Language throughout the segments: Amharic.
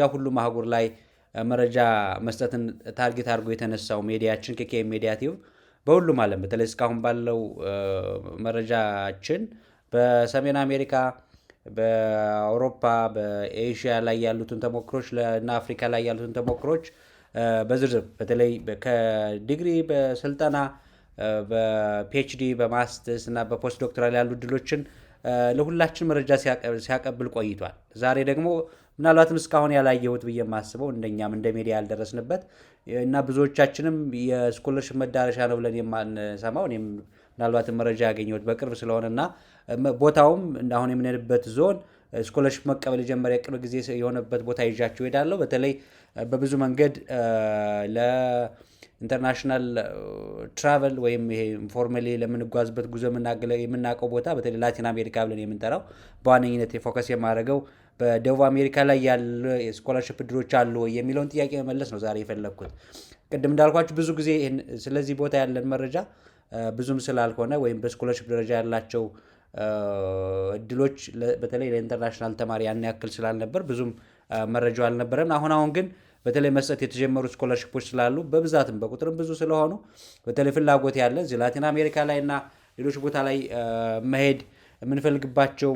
በሁሉም አህጉር ላይ መረጃ መስጠትን ታርጌት አድርጎ የተነሳው ሚዲያችን ኬኬኤም ሚዲያ ቲዩብ በሁሉም ዓለም በተለይ እስካሁን ባለው መረጃችን በሰሜን አሜሪካ፣ በአውሮፓ፣ በኤዥያ ላይ ያሉትን ተሞክሮች እና አፍሪካ ላይ ያሉትን ተሞክሮች በዝርዝር በተለይ ከዲግሪ በስልጠና በፒኤችዲ በማስተርስ እና በፖስት ዶክተራል ያሉ እድሎችን ለሁላችን መረጃ ሲያቀብል ቆይቷል። ዛሬ ደግሞ ምናልባትም እስካሁን ያላየሁት ብዬ የማስበው እንደኛም እንደ ሚዲያ ያልደረስንበት እና ብዙዎቻችንም የስኮለርሽፕ መዳረሻ ነው ብለን የማንሰማው እኔም ምናልባትም መረጃ ያገኘሁት በቅርብ ስለሆነና ቦታውም አሁን የምንሄድበት ዞን ስኮለርሽፕ መቀበል የጀመረ የቅርብ ጊዜ የሆነበት ቦታ ይዣቸው ሄዳለሁ። በተለይ በብዙ መንገድ ለኢንተርናሽናል ትራቨል ወይም ይሄ ኢንፎርማሊ ለምንጓዝበት ጉዞ የምናውቀው ቦታ በተለይ ላቲን አሜሪካ ብለን የምንጠራው በዋነኝነት የፎከስ የማደርገው በደቡብ አሜሪካ ላይ ያለ የስኮላርሽፕ እድሎች አሉ የሚለውን ጥያቄ መመለስ ነው ዛሬ የፈለግኩት። ቅድም እንዳልኳችሁ ብዙ ጊዜ ስለዚህ ቦታ ያለን መረጃ ብዙም ስላልሆነ ወይም በስኮላርሽፕ ደረጃ ያላቸው እድሎች በተለይ ለኢንተርናሽናል ተማሪ ያን ያክል ስላልነበር ብዙም መረጃው አልነበረን። አሁን ግን በተለይ መስጠት የተጀመሩ ስኮላርሽፖች ስላሉ በብዛትም በቁጥርም ብዙ ስለሆኑ በተለይ ፍላጎት ያለ እዚህ ላቲን አሜሪካ ላይ እና ሌሎች ቦታ ላይ መሄድ የምንፈልግባቸው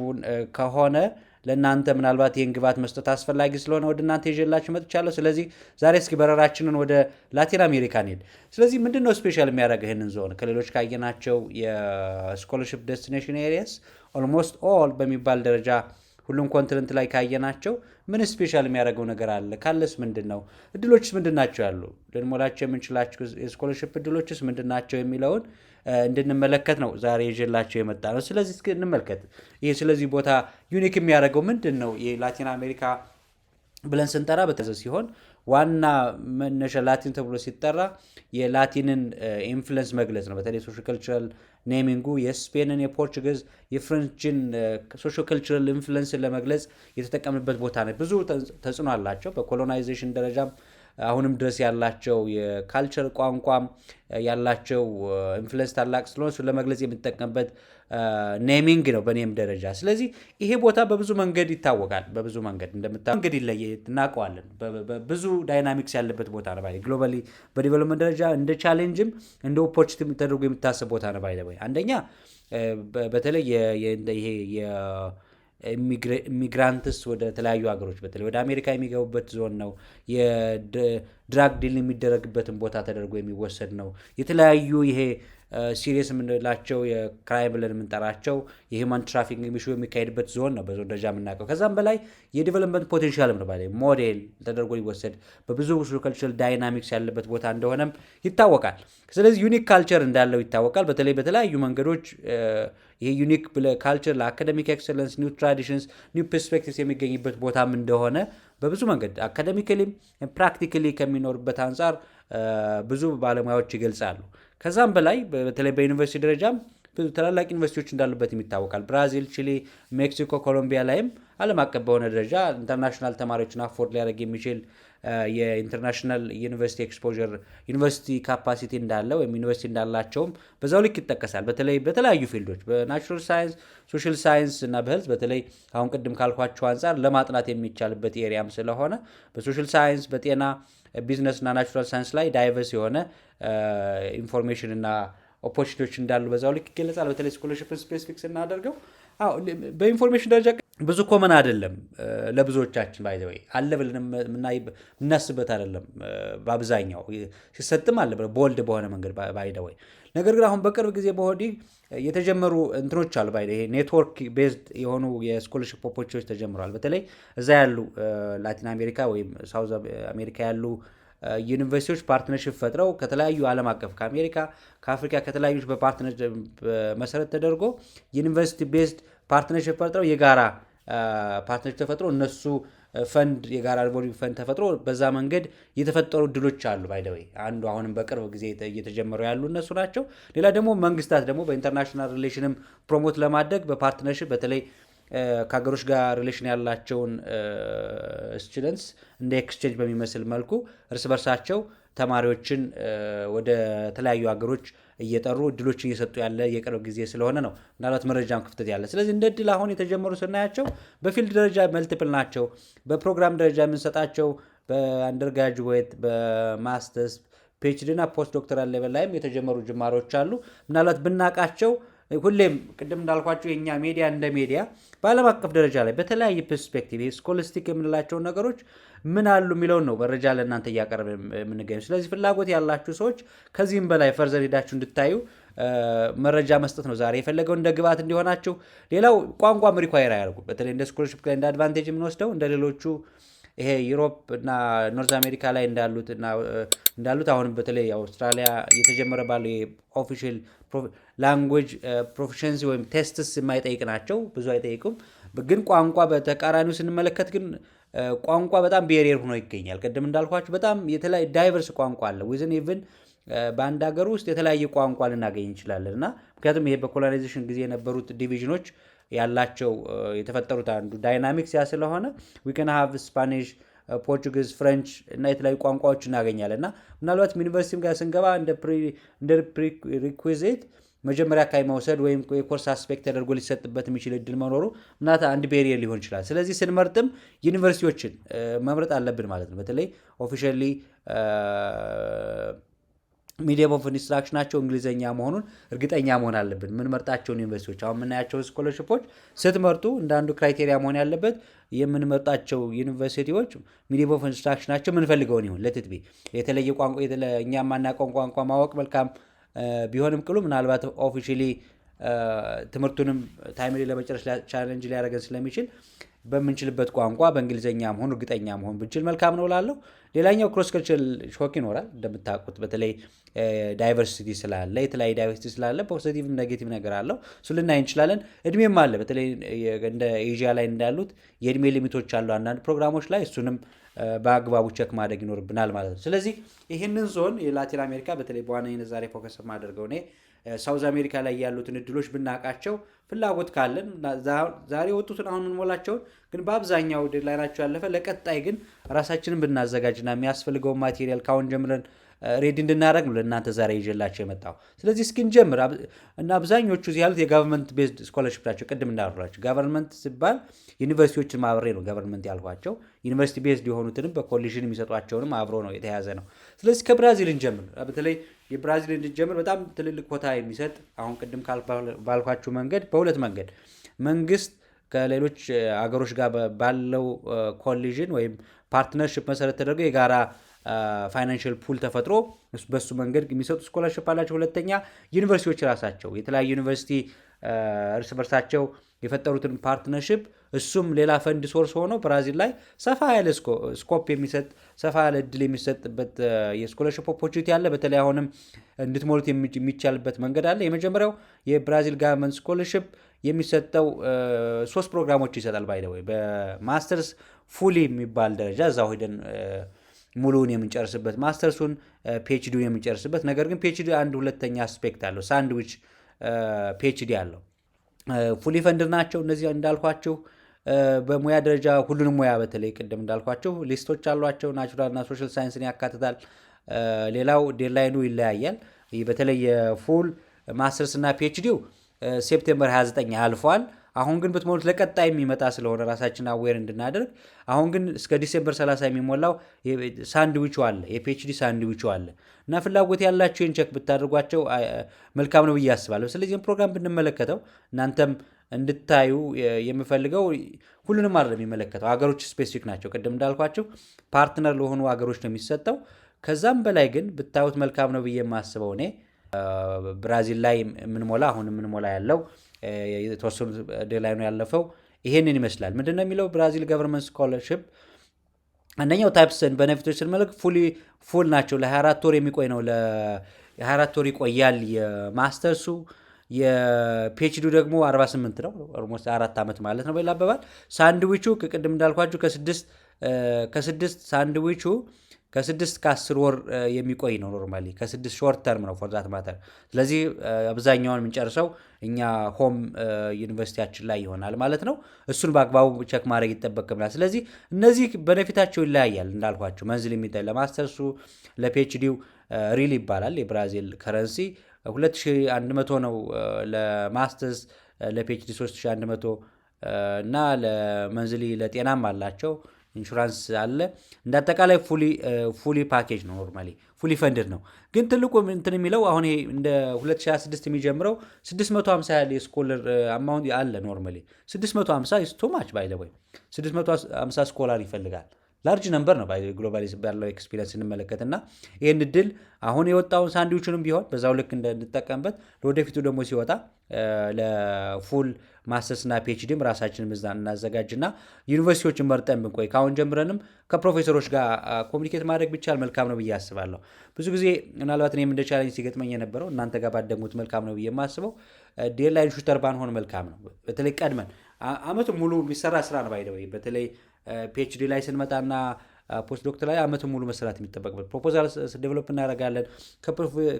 ከሆነ ለእናንተ ምናልባት ይህን ግባት መስጠት አስፈላጊ ስለሆነ ወደ እናንተ ይዤላችሁ መጥቻለሁ። ስለዚህ ዛሬ እስኪ በረራችንን ወደ ላቲን አሜሪካ እንሄድ። ስለዚህ ምንድነው ስፔሻል የሚያደርገው ይህንን ዞን ከሌሎች ካየናቸው የስኮለርሽፕ ዴስቲኔሽን ኤሪያስ ኦልሞስት ኦል በሚባል ደረጃ ሁሉም ኮንቲነንት ላይ ካየናቸው ምን ስፔሻል የሚያደርገው ነገር አለ? ካለስ ምንድን ነው? እድሎችስ ምንድን ናቸው ያሉ ልንሞላቸው የምንችላቸው የስኮለርሽፕ እድሎችስ ምንድን ናቸው የሚለውን እንድንመለከት ነው ዛሬ ይዤላቸው የመጣ ነው። ስለዚህ እስኪ እንመልከት። ይሄ ስለዚህ ቦታ ዩኒክ የሚያደርገው ምንድን ነው? የላቲን አሜሪካ ብለን ስንጠራ በተዘ ሲሆን ዋና መነሻ ላቲን ተብሎ ሲጠራ የላቲንን ኢንፍሉዌንስ መግለጽ ነው። በተለይ ሶሻል ካልቸራል ኔሚንጉ የስፔንን፣ የፖርቹጊዝ፣ የፍሬንችን ሶሻል ካልቸራል ኢንፍሉዌንስን ለመግለጽ የተጠቀምንበት ቦታ ነው። ብዙ ተጽዕኖ አላቸው በኮሎናይዜሽን ደረጃም አሁንም ድረስ ያላቸው የካልቸር ቋንቋም ያላቸው ኢንፍሉዌንስ ታላቅ ስለሆነ እሱን ለመግለጽ የምንጠቀምበት ኔሚንግ ነው በኔም ደረጃ። ስለዚህ ይሄ ቦታ በብዙ መንገድ ይታወቃል። በብዙ መንገድ መንገድ እናውቀዋለን። ብዙ ዳይናሚክስ ያለበት ቦታ ነው። ግሎባሊ በዲቨሎፕመንት ደረጃ እንደ ቻሌንጅም እንደ ኦፖርቹኒቲ ተደርጎ የሚታሰብ ቦታ ነው። አንደኛ በተለይ ይሄ ኢሚግራንትስ ወደ ተለያዩ ሀገሮች በተለይ ወደ አሜሪካ የሚገቡበት ዞን ነው። የድራግ ዲል የሚደረግበትን ቦታ ተደርጎ የሚወሰድ ነው። የተለያዩ ይሄ ሲሪየስ የምንላቸው የክራይም ብለን የምንጠራቸው የሂውማን ትራፊኪንግ ሚሹ የሚካሄድበት ዞን ነው በዞን ደረጃ የምናውቀው። ከዛም በላይ የዲቨሎፕመንት ፖቴንሻልም ነው ሞዴል ተደርጎ ሊወሰድ በብዙ ካልቸራል ዳይናሚክስ ያለበት ቦታ እንደሆነም ይታወቃል። ስለዚህ ዩኒክ ካልቸር እንዳለው ይታወቃል። በተለይ በተለያዩ መንገዶች ይሄ ዩኒክ ካልቸር ለአካደሚክ ኤክሰለንስ፣ ኒው ትራዲሽንስ፣ ኒው ፐርስፔክቲቭስ የሚገኝበት ቦታም እንደሆነ በብዙ መንገድ አካደሚካሊም ፕራክቲካሊ ከሚኖርበት አንጻር ብዙ ባለሙያዎች ይገልጻሉ። ከዛም በላይ በተለይ በዩኒቨርሲቲ ደረጃም ታላላቅ ዩኒቨርሲቲዎች እንዳሉበት ይታወቃል። ብራዚል፣ ቺሊ፣ ሜክሲኮ፣ ኮሎምቢያ ላይም ዓለም አቀፍ በሆነ ደረጃ ኢንተርናሽናል ተማሪዎችን አፎርድ ሊያደርግ የሚችል የኢንተርናሽናል ዩኒቨርሲቲ ኤክስፖዠር ዩኒቨርሲቲ ካፓሲቲ እንዳለ ወይም ዩኒቨርሲቲ እንዳላቸውም በዛው ልክ ይጠቀሳል። በተለይ በተለያዩ ፊልዶች በናቹራል ሳይንስ፣ ሶሻል ሳይንስ እና በሄልዝ በተለይ አሁን ቅድም ካልኳቸው አንጻር ለማጥናት የሚቻልበት ኤሪያም ስለሆነ በሶሻል ሳይንስ፣ በጤና፣ ቢዝነስ እና ናቹራል ሳይንስ ላይ ዳይቨርስ የሆነ ኢንፎርሜሽን እና ኦፖርቹኒቲዎች እንዳሉ በዛው ልክ ይገለጻል። በተለይ ስኮለርሽፕን ስፔሲፊክ ስናደርገው በኢንፎርሜሽን ደረጃ ብዙ ኮመን አይደለም ለብዙዎቻችን ባይዘወይ አለ ብለን የምናስበት አይደለም። በአብዛኛው ሲሰጥም አለ ቦልድ በሆነ መንገድ ባይደወይ። ነገር ግን አሁን በቅርብ ጊዜ በወዲህ የተጀመሩ እንትኖች አሉ ይሄ ኔትወርክ ቤዝድ የሆኑ የስኮለርሽፕ ኦፖርቹኒቲዎች ተጀምረዋል። በተለይ እዛ ያሉ ላቲን አሜሪካ ወይም ሳውዝ አሜሪካ ያሉ ዩኒቨርሲቲዎች ፓርትነርሽፕ ፈጥረው ከተለያዩ ዓለም አቀፍ ከአሜሪካ ከአፍሪካ ከተለያዩ በፓርትነርሽፕ መሰረት ተደርጎ ዩኒቨርሲቲ ቤዝድ ፓርትነርሽፕ ፈጥረው የጋራ ፓርትነርሽፕ ተፈጥሮ እነሱ ፈንድ የጋራ ሪቮልቪንግ ፈንድ ተፈጥሮ በዛ መንገድ የተፈጠሩ እድሎች አሉ። ባይደወይ አንዱ አሁንም በቅርብ ጊዜ እየተጀመሩ ያሉ እነሱ ናቸው። ሌላ ደግሞ መንግስታት ደግሞ በኢንተርናሽናል ሪሌሽንም ፕሮሞት ለማድረግ በፓርትነርሽፕ በተለይ ከሀገሮች ጋር ሪሌሽን ያላቸውን ስቱደንትስ እንደ ኤክስቼንጅ በሚመስል መልኩ እርስ በርሳቸው ተማሪዎችን ወደ ተለያዩ ሀገሮች እየጠሩ እድሎችን እየሰጡ ያለ የቅርብ ጊዜ ስለሆነ ነው ምናልባት መረጃም ክፍተት ያለ። ስለዚህ እንደ እድል አሁን የተጀመሩ ስናያቸው በፊልድ ደረጃ መልቲፕል ናቸው። በፕሮግራም ደረጃ የምንሰጣቸው በአንደርግራጁዌት፣ በማስተርስ፣ ፒኤችዲ እና ፖስት ዶክተራል ሌቨል ላይም የተጀመሩ ጅማሮች አሉ። ምናልባት ብናቃቸው ሁሌም ቅድም እንዳልኳቸው የእኛ ሚዲያ እንደ ሚዲያ በዓለም አቀፍ ደረጃ ላይ በተለያየ ፐርስፔክቲቭ ስኮላስቲክ የምንላቸውን ነገሮች ምን አሉ የሚለውን ነው መረጃ ለእናንተ እያቀረበ የምንገኙ። ስለዚህ ፍላጎት ያላችሁ ሰዎች ከዚህም በላይ ፈርዘር ሄዳችሁ እንድታዩ መረጃ መስጠት ነው ዛሬ የፈለገው እንደ ግብዓት እንዲሆናችሁ። ሌላው ቋንቋም ሪኳየር አያደርጉ። በተለይ እንደ ስኮላርሽፕ ላይ እንደ አድቫንቴጅ የምንወስደው እንደ ሌሎቹ ይሄ ዩሮፕ እና ኖርዝ አሜሪካ ላይ እንዳሉት አሁንም በተለይ አውስትራሊያ እየተጀመረ ባለው ኦፊሻል ላንጉዌጅ ፕሮፊሽንሲ ወይም ቴስትስ የማይጠይቅ ናቸው፣ ብዙ አይጠይቁም። ግን ቋንቋ በተቃራኒው ስንመለከት ግን ቋንቋ በጣም ቤሪየር ሆኖ ይገኛል። ቅድም እንዳልኳችሁ በጣም የተለያየ ዳይቨርስ ቋንቋ አለ። ዊዝን ኢቭን በአንድ ሀገር ውስጥ የተለያየ ቋንቋ ልናገኝ እንችላለን እና ምክንያቱም ይሄ በኮሎናይዜሽን ጊዜ የነበሩት ዲቪዥኖች ያላቸው የተፈጠሩት አንዱ ዳይናሚክስ ያ ስለሆነ ዊ ካን ሃቭ ስፓኒሽ፣ ፖርቹጊዝ፣ ፍሬንች እና የተለያዩ ቋንቋዎች እናገኛለን እና ምናልባት ዩኒቨርሲቲም ጋር ስንገባ እንደ ፕሪሪኩዊዚት መጀመሪያ አካባቢ መውሰድ ወይም የኮርስ አስፔክት ተደርጎ ሊሰጥበት የሚችል እድል መኖሩ ምናልባት አንድ ቤሪየር ሊሆን ይችላል። ስለዚህ ስንመርጥም ዩኒቨርሲቲዎችን መምረጥ አለብን ማለት ነው። በተለይ ኦፊሻሊ ሚዲየም ኦፍ ኢንስትራክሽናቸው እንግሊዝኛ መሆኑን እርግጠኛ መሆን አለብን። የምንመርጣቸውን ዩኒቨርሲቲዎች አሁን የምናያቸውን ስኮለርሽፖች ስትመርጡ እንደ አንዱ ክራይቴሪያ መሆን ያለበት የምንመርጣቸው ዩኒቨርሲቲዎች ሚዲየም ኦፍ ኢንስትራክሽናቸው ምንፈልገውን ይሁን ለትትቢ የተለየ ቋንቋ እኛ የማናውቀውን ቋንቋ ማወቅ መልካም ቢሆንም ቅሉ ምናልባት ኦፊሻሊ ትምህርቱንም ታይምሊ ለመጨረስ ቻሌንጅ ሊያደርገን ስለሚችል በምንችልበት ቋንቋ በእንግሊዝኛ መሆን እርግጠኛ መሆን ብንችል መልካም ነው እላለሁ። ሌላኛው ክሮስ ከልቸራል ሾክ ይኖራል። እንደምታውቁት በተለይ ዳይቨርሲቲ ስላለ የተለያየ ዳይቨርሲቲ ስላለ ፖዚቲቭ ኔጌቲቭ ነገር አለው። እሱ ልናይ እንችላለን። እድሜም አለ። በተለይ እንደ ኤዥያ ላይ እንዳሉት የእድሜ ሊሚቶች አሉ አንዳንድ ፕሮግራሞች ላይ። እሱንም በአግባቡ ቸክ ማድረግ ይኖርብናል ማለት ነው። ስለዚህ ይህንን ዞን የላቲን አሜሪካ በተለይ በዋነኝነት ዛሬ ፎከስ ማደርገው እኔ ሳውዝ አሜሪካ ላይ ያሉትን እድሎች ብናውቃቸው ፍላጎት ካለን ዛሬ ወጡትን አሁን የምንሞላቸውን ግን በአብዛኛው ዴድላይናቸው ያለፈ ለቀጣይ ግን ራሳችንን ብናዘጋጅና የሚያስፈልገውን ማቴሪያል ካሁን ጀምረን ሬዲ እንድናደረግ ነው ለእናንተ ዛሬ ይዤላቸው የመጣው። ስለዚህ እስክንጀምር እና አብዛኞቹ እዚህ ያሉት የጋቨርንመንት ቤዝድ ስኮለርሽፕ ናቸው። ቅድም እንዳልኳቸው ጋቨርንመንት ሲባል ዩኒቨርሲቲዎችን ማብሬ ነው ጋቨርንመንት ያልኳቸው። ዩኒቨርሲቲ ቤዝድ የሆኑትንም በኮሊዥን የሚሰጧቸውንም አብሮ ነው የተያዘ ነው። ስለዚህ ከብራዚል እንጀምር። በተለይ የብራዚል እንድንጀምር በጣም ትልልቅ ቦታ የሚሰጥ አሁን ቅድም ባልኳችሁ መንገድ በሁለት መንገድ መንግስት ከሌሎች አገሮች ጋር ባለው ኮሊዥን ወይም ፓርትነርሽፕ መሰረት ተደርገው የጋራ ፋይናንሽል ፑል ተፈጥሮ በሱ መንገድ የሚሰጡ ስኮላርሽፕ አላቸው። ሁለተኛ ዩኒቨርሲቲዎች ራሳቸው የተለያዩ ዩኒቨርሲቲ እርስ በርሳቸው የፈጠሩትን ፓርትነርሽፕ እሱም ሌላ ፈንድ ሶርስ ሆኖ ብራዚል ላይ ሰፋ ያለ ስኮፕ የሚሰጥ ሰፋ ያለ እድል የሚሰጥበት የስኮላርሽፕ ኦፖርቹኒቲ አለ። በተለይ አሁንም እንድትሞሉት የሚቻልበት መንገድ አለ። የመጀመሪያው የብራዚል ጋቨርንመንት ስኮላርሽፕ የሚሰጠው 3 ፕሮግራሞች ይሰጣል። ባይደወይ በማስተርስ ፉሊ የሚባል ደረጃ እዛው ሄደን ሙሉውን የምንጨርስበት ማስተርሱን ፒኤችዲውን የምንጨርስበት። ነገር ግን ፒኤችዲ አንድ ሁለተኛ አስፔክት አለው። ሳንድዊች ፒኤችዲ አለው። ፉሊ ፈንድ ናቸው እነዚህ እንዳልኳቸው። በሙያ ደረጃ ሁሉንም ሙያ በተለይ ቅድም እንዳልኳቸው ሊስቶች አሏቸው። ናቹራልና ሶሻል ሳይንስን ያካትታል። ሌላው ዴድላይኑ ይለያያል። በተለይ የፉል ማስተርስ እና ፒኤችዲው ሴፕቴምበር 29 አልፏል። አሁን ግን ብትሞሉት ለቀጣይ የሚመጣ ስለሆነ ራሳችን አዌር እንድናደርግ አሁን ግን እስከ ዲሴምበር 30 የሚሞላው ሳንድዊቹ አለ፣ የፒኤችዲ ሳንድዊቹ አለ እና ፍላጎት ያላቸው ቼክ ብታደርጓቸው መልካም ነው ብዬ አስባለሁ። ስለዚህ ፕሮግራም ብንመለከተው እናንተም እንድታዩ የምፈልገው ሁሉንም አይደለም የሚመለከተው፣ ሀገሮች ስፔሲፊክ ናቸው። ቅድም እንዳልኳቸው ፓርትነር ለሆኑ ሀገሮች ነው የሚሰጠው። ከዛም በላይ ግን ብታዩት መልካም ነው ብዬ የማስበው እኔ ብራዚል ላይ የምንሞላ አሁን የምንሞላ ያለው የተወሰኑ ዴድላይኑ ያለፈው ይሄንን ይመስላል። ምንድነው የሚለው ብራዚል ገቨርንመንት ስኮለርሽፕ አንደኛው ታይፕስ ኤንድ ቤኔፊቶች ስንመለከት ፉል ናቸው። ለ24 ወር የሚቆይ ነው። ለ24 ወር ይቆያል የማስተርሱ። የፒኤችዲ ደግሞ 48 ነው። ኦልሞስት 4 ዓመት ማለት ነው በሌላ አባባል። ሳንድዊቹ ቅድም እንዳልኳችሁ ከ6 ሳንድዊቹ ከ6 እስከ 10 ወር የሚቆይ ነው። ኖርማሊ ከ6 ሾርት ተርም ነው ፎር ዛት ማተር። ስለዚህ አብዛኛውን የምንጨርሰው እኛ ሆም ዩኒቨርሲቲያችን ላይ ይሆናል ማለት ነው። እሱን በአግባቡ ቸክ ማድረግ ይጠበቅብናል። ስለዚህ እነዚህ ቤኔፊታቸው ይለያያል እንዳልኳቸው። መንዝል የሚታይ ለማስተርሱ ለፒኤችዲው ሪል ይባላል የብራዚል ከረንሲ 2100 ነው ለማስተርስ፣ ለፒኤችዲ 3100 እና ለመንዝሊ ለጤናም አላቸው ኢንሹራንስ አለ። እንዳጠቃላይ ፉሊ ፓኬጅ ነው። ኖርማሊ ፉሊ ፈንድድ ነው። ግን ትልቁ እንትን የሚለው አሁን ይሄ እንደ 2026 የሚጀምረው 650 ያህል የስኮለር አማውንት አለ። ኖርማሊ 650 ኢስ ቱ ማች ባይ ዘ ወይ 650 ስኮላር ይፈልጋል። ላርጅ ነምበር ነው ግሎባሊ ያለው ኤክስፒሪየንስ ስንመለከት እና ይህን እድል አሁን የወጣውን ሳንድዊቹንም ቢሆን በዛው ልክ እንድንጠቀምበት ለወደፊቱ ደግሞ ሲወጣ ለፉል ማስተርስና ፒኤችዲም ራሳችን ምዛ እናዘጋጅና ዩኒቨርሲቲዎችን መርጠን ብንቆይ ከአሁን ጀምረንም ከፕሮፌሰሮች ጋር ኮሚኒኬት ማድረግ ቢቻል መልካም ነው ብዬ አስባለሁ። ብዙ ጊዜ ምናልባት እኔም እንደ ቻሌንጅ ሲገጥመኝ የነበረው እናንተ ጋር ባደግሙት መልካም ነው ብዬ የማስበው ዴድላይን ሹተር ባንሆን መልካም ነው። በተለይ ቀድመን አመቱ ሙሉ የሚሰራ ስራ ነው ባይደወይ በተለይ ፒኤችዲ ላይ ስንመጣና ፖስት ዶክተር ላይ አመቱ ሙሉ መስራት የሚጠበቅበት ፕሮፖዛል ዴቨሎፕ እናደርጋለን።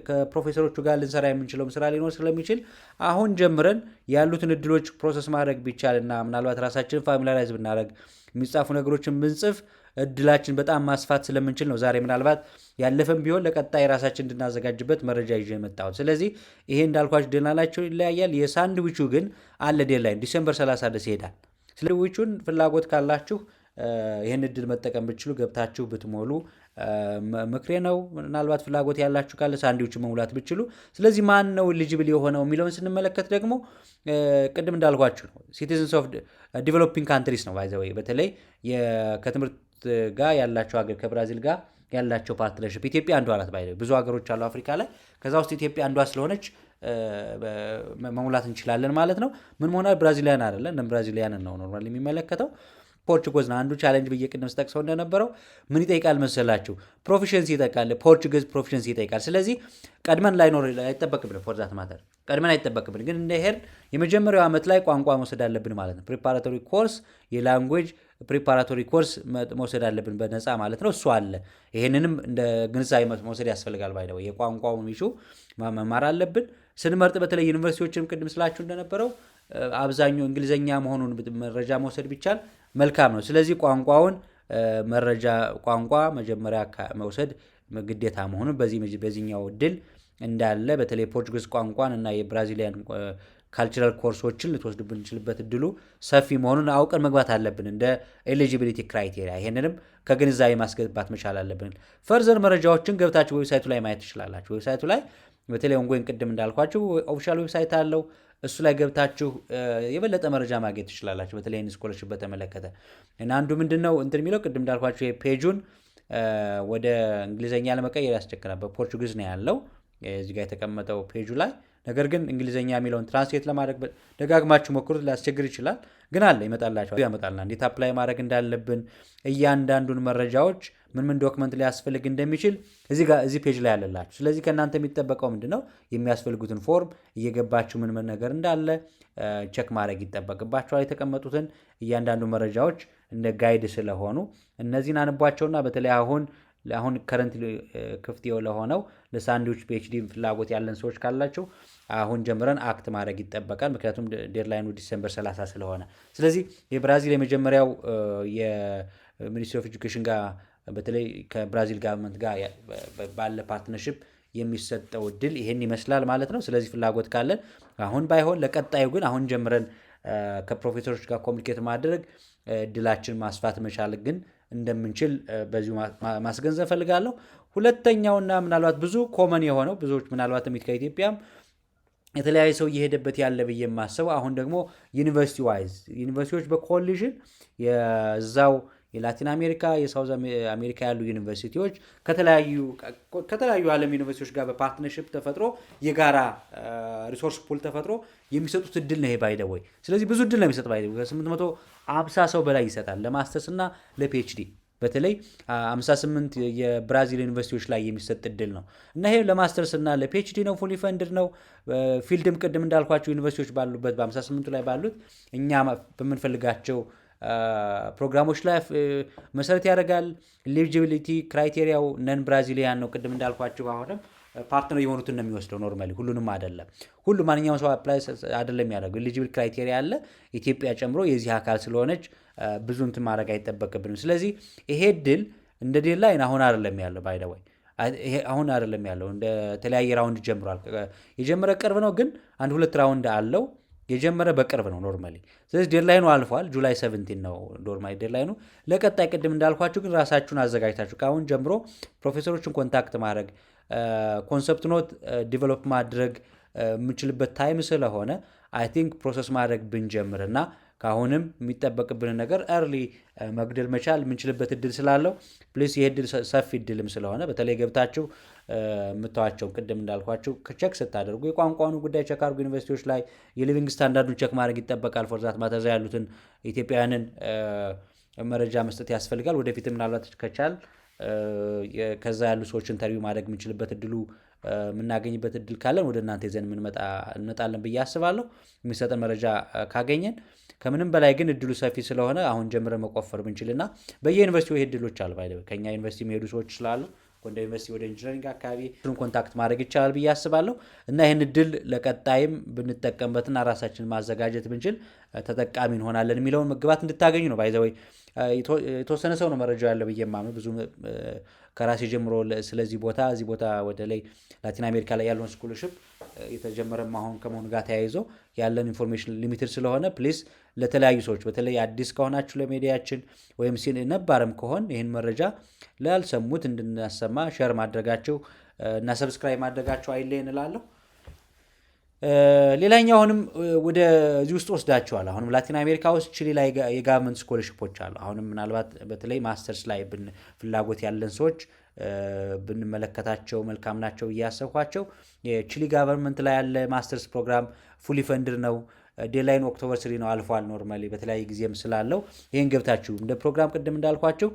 ከፕሮፌሰሮቹ ጋር ልንሰራ የምንችለውም ስራ ሊኖር ስለሚችል አሁን ጀምረን ያሉትን እድሎች ፕሮሰስ ማድረግ ቢቻልና ምናልባት ራሳችንን ፋሚላራይዝ ብናደረግ የሚጻፉ ነገሮችን ብንጽፍ እድላችን በጣም ማስፋት ስለምንችል ነው ዛሬ ምናልባት ያለፈም ቢሆን ለቀጣይ ራሳችን እንድናዘጋጅበት መረጃ ይዤ የመጣሁት። ስለዚህ ይሄ እንዳልኳችሁ ዴድላይናቸው ይለያያል። የሳንድዊቹ ግን አለ ዴድላይን ዲሴምበር 30 ድረስ ይሄዳል። ሳንድዊቹን ፍላጎት ካላችሁ ይህን እድል መጠቀም ብትችሉ ገብታችሁ ብትሞሉ ምክሬ ነው። ምናልባት ፍላጎት ያላችሁ ካለ ሳንድዊቹ መሙላት ብትችሉ። ስለዚህ ማን ነው ኤሊጂብል የሆነው የሚለውን ስንመለከት ደግሞ ቅድም እንዳልኳችሁ ነው ሲቲዝንስ ኦፍ ዲቨሎፒንግ ካንትሪስ ነው። ባይ ዘ ወይ በተለይ ከትምህርት ጋር ያላቸው ሀገር ከብራዚል ጋር ያላቸው ፓርትነርሽፕ ኢትዮጵያ አንዷ ናት። ባይ ብዙ ሀገሮች አሉ አፍሪካ ላይ ከዛ ውስጥ ኢትዮጵያ አንዷ ስለሆነች መሙላት እንችላለን ማለት ነው። ምን መሆናል ብራዚሊያን አይደለ እንደ ብራዚሊያን ነው ኖርማሊ የሚመለከተው። ፖርቹጋዝ ነው አንዱ ቻሌንጅ ብዬ ቅድም ስጠቅሰው እንደነበረው ምን ይጠይቃል መሰላችሁ? ፕሮፊሽንሲ ይጠይቃል። ፖርቹጋዝ ፕሮፊሽንሲ ይጠይቃል። ስለዚህ ቀድመን ላይኖር አይጠበቅብን ፎር ዛት ማተር ቀድመን አይጠበቅብን። ግን እንደ ሄድ የመጀመሪያው ዓመት ላይ ቋንቋ መውሰድ አለብን ማለት ነው። ፕሪፓራቶሪ ኮርስ የላንጉዌጅ ፕሪፓራቶሪ ኮርስ መውሰድ አለብን በነፃ ማለት ነው። እሱ አለ። ይሄንንም እንደ ግንዛቤ መውሰድ ያስፈልጋል። ባይደው የቋንቋውን ሚሹ መማር አለብን። ስንመርጥ በተለይ ዩኒቨርሲቲዎችንም ቅድም ስላችሁ እንደነበረው አብዛኛው እንግሊዘኛ መሆኑን መረጃ መውሰድ ቢቻል መልካም ነው። ስለዚህ ቋንቋውን መረጃ ቋንቋ መጀመሪያ መውሰድ ግዴታ መሆኑን በዚህኛው እድል እንዳለ በተለይ ፖርቹጊዝ ቋንቋን እና የብራዚሊያን ካልቸራል ኮርሶችን ልትወስድ ብንችልበት እድሉ ሰፊ መሆኑን አውቀን መግባት አለብን እንደ ኤሊጂቢሊቲ ክራይቴሪያ። ይሄንንም ከግንዛቤ ማስገባት መቻል አለብን። ፈርዘር መረጃዎችን ገብታችሁ ዌብሳይቱ ላይ ማየት ትችላላችሁ። ዌብሳይቱ ላይ በተለይ ወንጎይን ቅድም እንዳልኳችሁ ኦፊሻል ዌብሳይት አለው። እሱ ላይ ገብታችሁ የበለጠ መረጃ ማግኘት ትችላላችሁ። በተለይ ስኮለርሽፕ በተመለከተ እና አንዱ ምንድነው እንትን የሚለው ቅድም እንዳልኳችሁ የፔጁን ወደ እንግሊዘኛ ለመቀየር ያስቸግራል። በፖርቹጊዝ ነው ያለው እዚህ ጋር የተቀመጠው ፔጁ ላይ። ነገር ግን እንግሊዘኛ የሚለውን ትራንስሌት ለማድረግ ደጋግማችሁ ሞክሩት፣ ሊያስቸግር ይችላል። ግን አለ ይመጣላችሁ፣ ያመጣልና እንዴት አፕላይ ማድረግ እንዳለብን እያንዳንዱን መረጃዎች ምን ዶክመንት ሊያስፈልግ እንደሚችል እዚህ ፔጅ ላይ ያለላችሁ። ስለዚህ ከእናንተ የሚጠበቀው ምንድነው የሚያስፈልጉትን ፎርም እየገባችሁ ምን ነገር እንዳለ ቸክ ማድረግ ይጠበቅባችኋል። የተቀመጡትን እያንዳንዱ መረጃዎች እንደ ጋይድ ስለሆኑ እነዚህን አንቧቸውና በተለይ አሁን ከረንት ክፍት ለሆነው ለሳንድዊች ፒኤችዲ ፍላጎት ያለን ሰዎች ካላችሁ አሁን ጀምረን አክት ማድረግ ይጠበቃል። ምክንያቱም ዴድላይኑ ዲሴምበር 30 ስለሆነ። ስለዚህ የብራዚል የመጀመሪያው የሚኒስትሪ ኦፍ ኤጁኬሽን ጋር በተለይ ከብራዚል ጋቨርንመንት ጋር ባለ ፓርትነርሽፕ የሚሰጠው እድል ይሄን ይመስላል ማለት ነው። ስለዚህ ፍላጎት ካለን አሁን ባይሆን ለቀጣዩ ግን አሁን ጀምረን ከፕሮፌሰሮች ጋር ኮሚኒኬት ማድረግ እድላችን ማስፋት መቻል ግን እንደምንችል በዚሁ ማስገንዘብ ፈልጋለሁ። ሁለተኛውና ምናልባት ብዙ ኮመን የሆነው ብዙዎች ምናልባትም ከኢትዮጵያም የተለያየ ሰው እየሄደበት ያለ ብዬ የማስበው አሁን ደግሞ ዩኒቨርሲቲ ዋይዝ ዩኒቨርሲቲዎች በኮሊዥን የዛው የላቲን አሜሪካ የሳውዝ አሜሪካ ያሉ ዩኒቨርሲቲዎች ከተለያዩ ዓለም ዩኒቨርሲቲዎች ጋር በፓርትነርሽፕ ተፈጥሮ የጋራ ሪሶርስ ፑል ተፈጥሮ የሚሰጡት እድል ነው ይሄ ባይደወይ። ስለዚህ ብዙ እድል ነው የሚሰጥ ባይደወይ ከ850 ሰው በላይ ይሰጣል ለማስተርስ እና ለፒኤችዲ። በተለይ 58 የብራዚል ዩኒቨርሲቲዎች ላይ የሚሰጥ እድል ነው እና ይሄ ለማስተርስ እና ለፒኤችዲ ነው። ፉሊ ፈንድድ ነው። ፊልድም ቅድም እንዳልኳቸው ዩኒቨርሲቲዎች ባሉበት በ58 ላይ ባሉት እኛ በምንፈልጋቸው ፕሮግራሞች ላይ መሰረት ያደርጋል። ኤሊጂቢሊቲ ክራይቴሪያው ነን ብራዚሊያን ነው። ቅድም እንዳልኳችሁ አሁንም ፓርትነር የሆኑትን ነው የሚወስደው። ኖርማሊ ሁሉንም አይደለም፣ ሁሉ ማንኛውም ሰው አፕላይ አይደለም የሚያደርገው። ኤሊጂብል ክራይቴሪያ አለ። ኢትዮጵያ ጨምሮ የዚህ አካል ስለሆነች ብዙ እንትን ማድረግ አይጠበቅብንም። ስለዚህ ይሄ ድል እንደ ዴድላይን አሁን አይደለም ያለው ባይደወይ ይሄ አሁን አይደለም ያለው፣ እንደ ተለያየ ራውንድ ጀምሯል። የጀመረ ቅርብ ነው፣ ግን 1-2 ራውንድ አለው። የጀመረ በቅርብ ነው ኖርማሊ። ስለዚህ ዴድላይኑ አልፏል። ጁላይ 17 ነው ኖርማሊ ዴድላይኑ። ለቀጣይ ቅድም እንዳልኳችሁ ግን ራሳችሁን አዘጋጅታችሁ ከአሁን ጀምሮ ፕሮፌሰሮችን ኮንታክት ማድረግ፣ ኮንሰፕት ኖት ዲቨሎፕ ማድረግ የምንችልበት ታይም ስለሆነ አይ ቲንክ ፕሮሰስ ማድረግ ብንጀምር እና ከአሁንም የሚጠበቅብንን ነገር እርሊ መግደል መቻል የምንችልበት እድል ስላለው ፕሊስ ይህ እድል ሰፊ እድልም ስለሆነ በተለይ ገብታችሁ የምታዋቸውን ቅድም እንዳልኳችሁ ቸክ ስታደርጉ የቋንቋኑ ጉዳይ ቸክ አድርጉ። ዩኒቨርሲቲዎች ላይ የሊቪንግ ስታንዳርዱን ቸክ ማድረግ ይጠበቃል። ፎርዛት ማተዛ ያሉትን ኢትዮጵያውያንን መረጃ መስጠት ያስፈልጋል። ወደፊት ምናልባት ከቻል ከዛ ያሉ ሰዎች ኢንተርቪው ማድረግ የምንችልበት እድሉ የምናገኝበት እድል ካለን ወደ እናንተ ይዘን እንመጣለን ብዬ አስባለሁ፣ የሚሰጠን መረጃ ካገኘን። ከምንም በላይ ግን እድሉ ሰፊ ስለሆነ አሁን ጀምረ መቆፈር ብንችልና በየዩኒቨርሲቲው ይሄ እድሎች አሉ። ከኛ ዩኒቨርሲቲ የሚሄዱ ሰዎች ስላሉ ጎንደር ዩኒቨርሲቲ ወደ ኢንጂነሪንግ አካባቢ ኮንታክት ማድረግ ይቻላል ብዬ አስባለሁ እና ይህን እድል ለቀጣይም ብንጠቀምበትና ራሳችን ማዘጋጀት ብንችል ተጠቃሚ እንሆናለን የሚለውን መግባት እንድታገኙ ነው። ባይዘወይ የተወሰነ ሰው ነው መረጃው ያለ ብዬ ማምነው። ብዙ ከራሴ ጀምሮ ስለዚህ ቦታ እዚህ ቦታ ወደ ላይ ላቲን አሜሪካ ላይ ያለውን ስኮለርሽፕ የተጀመረም አሁን ከመሆኑ ጋር ተያይዞ ያለን ኢንፎርሜሽን ሊሚትድ ስለሆነ ፕሊስ ለተለያዩ ሰዎች በተለይ አዲስ ከሆናችሁ ለሚዲያችን ወይም ነባርም ከሆን ይህን መረጃ ላልሰሙት እንድናሰማ ሸር ማድረጋቸው እና ሰብስክራይብ ማድረጋቸው አይለየን እላለሁ። ሌላኛው አሁንም ወደዚህ ውስጥ ወስዳቸዋል። አሁንም ላቲን አሜሪካ ውስጥ ቺሊ ላይ የጋቨርንመንት ስኮለርሺፖች አሉ። አሁንም ምናልባት በተለይ ማስተርስ ላይ ፍላጎት ያለን ሰዎች ብንመለከታቸው መልካም ናቸው እያሰብኳቸው። የቺሊ ጋቨርንመንት ላይ ያለ ማስተርስ ፕሮግራም ፉሊ ፈንድድ ነው። ዴድላይን ኦክቶበር 3 ነው፣ አልፏል። ኖርማሊ በተለያየ ጊዜም ስላለው ይህን ገብታችሁ እንደ ፕሮግራም ቅድም እንዳልኳቸው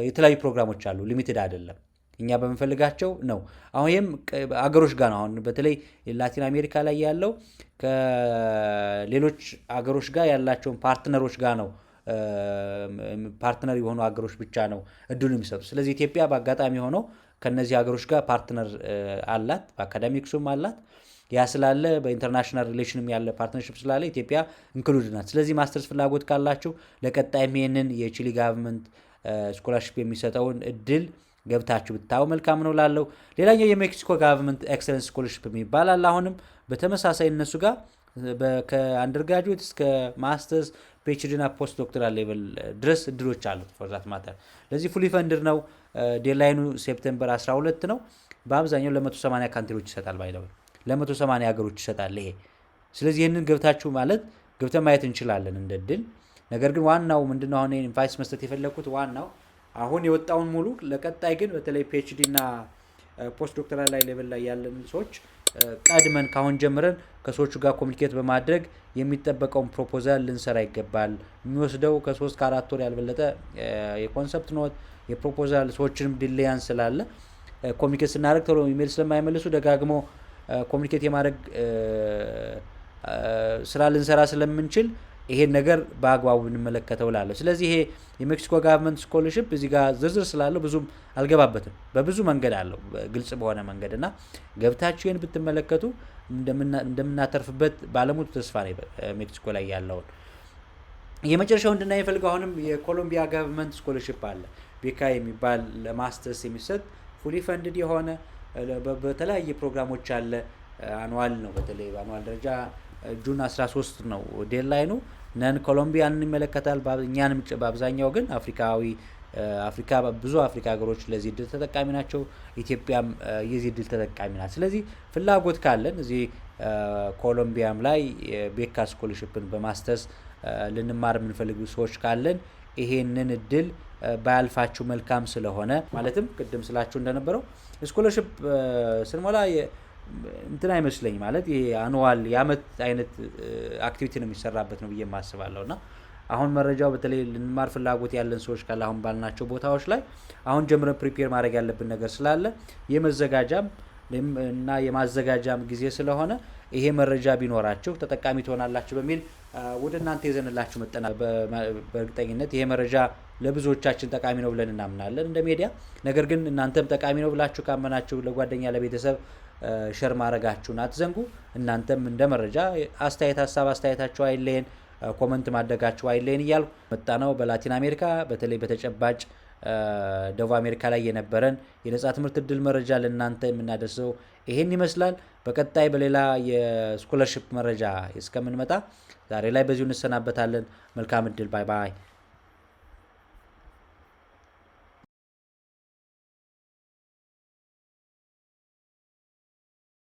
የተለያዩ ፕሮግራሞች አሉ፣ ሊሚትድ አይደለም። እኛ በምንፈልጋቸው ነው። አሁን ይህም አገሮች ጋር ነው። አሁን በተለይ ላቲን አሜሪካ ላይ ያለው ከሌሎች አገሮች ጋር ያላቸውን ፓርትነሮች ጋር ነው። ፓርትነር የሆኑ አገሮች ብቻ ነው እድሉ የሚሰጡ። ስለዚህ ኢትዮጵያ በአጋጣሚ ሆነው ከነዚህ ሀገሮች ጋር ፓርትነር አላት፣ በአካዳሚክሱም አላት። ያ ስላለ በኢንተርናሽናል ሪሌሽንም ያለ ፓርትነርሽፕ ስላለ ኢትዮጵያ ኢንክሉድ ናት። ስለዚህ ማስተርስ ፍላጎት ካላችሁ ለቀጣይም ይሄንን የቺሊ ጋቨርንመንት ስኮላርሽፕ የሚሰጠውን እድል ገብታችሁ ብታዩ መልካም ነው ላለው። ሌላኛው የሜክሲኮ ጋቨርንመንት ኤክሰለንስ ስኮላርሽፕ የሚባል አለ። አሁንም በተመሳሳይ እነሱ ጋር ከአንደርግራጁዌት እስከ ማስተርስ ፒኤችዲ እና ፖስት ዶክተራል ሌቨል ድረስ እድሎች አሉት። ፎርዛት ማተር ለዚህ ፉሊ ፈንድድ ነው። ዴድላይኑ ሴፕቴምበር 12 ነው። በአብዛኛው ለ180 ካንትሪዎች ይሰጣል። ባይለው ለ180 ሀገሮች ይሰጣል ይሄ። ስለዚህ ይህንን ገብታችሁ ማለት ገብተን ማየት እንችላለን እንደ እድል። ነገር ግን ዋናው ምንድነው አሁን ኢንቫይስ መስጠት የፈለኩት ዋናው አሁን የወጣውን ሙሉ ለቀጣይ ግን በተለይ ፒኤችዲ እና ፖስት ዶክተራል ላይ ሌቨል ላይ ያለን ሰዎች ቀድመን ካሁን ጀምረን ከሰዎቹ ጋር ኮሚኒኬት በማድረግ የሚጠበቀውን ፕሮፖዛል ልንሰራ ይገባል። የሚወስደው ከ3-4 ወር ያልበለጠ የኮንሰፕት ኖት የፕሮፖዛል ሰዎችንም ዲሌያንስ ስላለ ኮሚኒኬት ስናደርግ ቶሎ ኢሜል ስለማይመልሱ ደጋግሞ ኮሚኒኬት የማድረግ ስራ ልንሰራ ስለምንችል ይሄን ነገር በአግባቡ እንመለከተው ላለ። ስለዚህ ይሄ የሜክሲኮ ጋቨርንመንት ስኮለርሺፕ እዚህ ጋር ዝርዝር ስላለው ብዙም አልገባበትም። በብዙ መንገድ አለው ግልጽ በሆነ መንገድ እና ገብታችሁ ይሄን ብትመለከቱ እንደምናተርፍበት ባለሙሉ ተስፋ ነው። ሜክሲኮ ላይ ያለውን የመጨረሻው እንድናይ የፈልገው አሁንም የኮሎምቢያ ጋቨርንመንት ስኮለርሺፕ አለ። ቤካ የሚባል ለማስተርስ የሚሰጥ ፉሊ ፈንድድ የሆነ በተለያየ ፕሮግራሞች አለ። አኑዋል ነው። በተለይ በአኑዋል ደረጃ ጁን 13 ነው ዴድላይኑ። ነን ኮሎምቢያን ይመለከታል። እኛንም በአብዛኛው ግን አፍሪካ ብዙ አፍሪካ ሀገሮች ለዚህ እድል ተጠቃሚ ናቸው። ኢትዮጵያም የዚህ እድል ተጠቃሚ ናት። ስለዚህ ፍላጎት ካለን እዚህ ኮሎምቢያም ላይ ቤካ ስኮለርሺፕን በማስተርስ ልንማር የምንፈልጉ ሰዎች ካለን ይሄንን እድል ባያልፋችሁ መልካም ስለሆነ ማለትም ቅድም ስላችሁ እንደነበረው ስኮለርሺፕ ስንሞላ እንትን አይመስለኝ ማለት ይሄ አኑዋል የአመት አይነት አክቲቪቲ ነው የሚሰራበት ነው ብዬ ማስባለሁ። እና አሁን መረጃው በተለይ ልንማር ፍላጎት ያለን ሰዎች ካለ አሁን ባልናቸው ቦታዎች ላይ አሁን ጀምረን ፕሪፔር ማድረግ ያለብን ነገር ስላለ የመዘጋጃም እና የማዘጋጃም ጊዜ ስለሆነ ይሄ መረጃ ቢኖራችሁ ተጠቃሚ ትሆናላችሁ በሚል ወደ እናንተ ይዘንላችሁ መጠና። በእርግጠኝነት ይሄ መረጃ ለብዙዎቻችን ጠቃሚ ነው ብለን እናምናለን እንደ ሚዲያ። ነገር ግን እናንተም ጠቃሚ ነው ብላችሁ ካመናችሁ ለጓደኛ ለቤተሰብ ሸር ማድረጋችሁን አትዘንጉ። እናንተም እንደ መረጃ ሀሳብ አስተያየታችሁ አይለየን፣ ኮመንት ማድረጋችሁ አይለየን እያልኩ መጣ ነው። በላቲን አሜሪካ በተለይ በተጨባጭ ደቡብ አሜሪካ ላይ የነበረን የነጻ ትምህርት እድል መረጃ ለእናንተ የምናደርሰው ይሄን ይመስላል። በቀጣይ በሌላ የስኮለርሽፕ መረጃ እስከምንመጣ ዛሬ ላይ በዚሁ እንሰናበታለን። መልካም እድል። ባይ ባይ።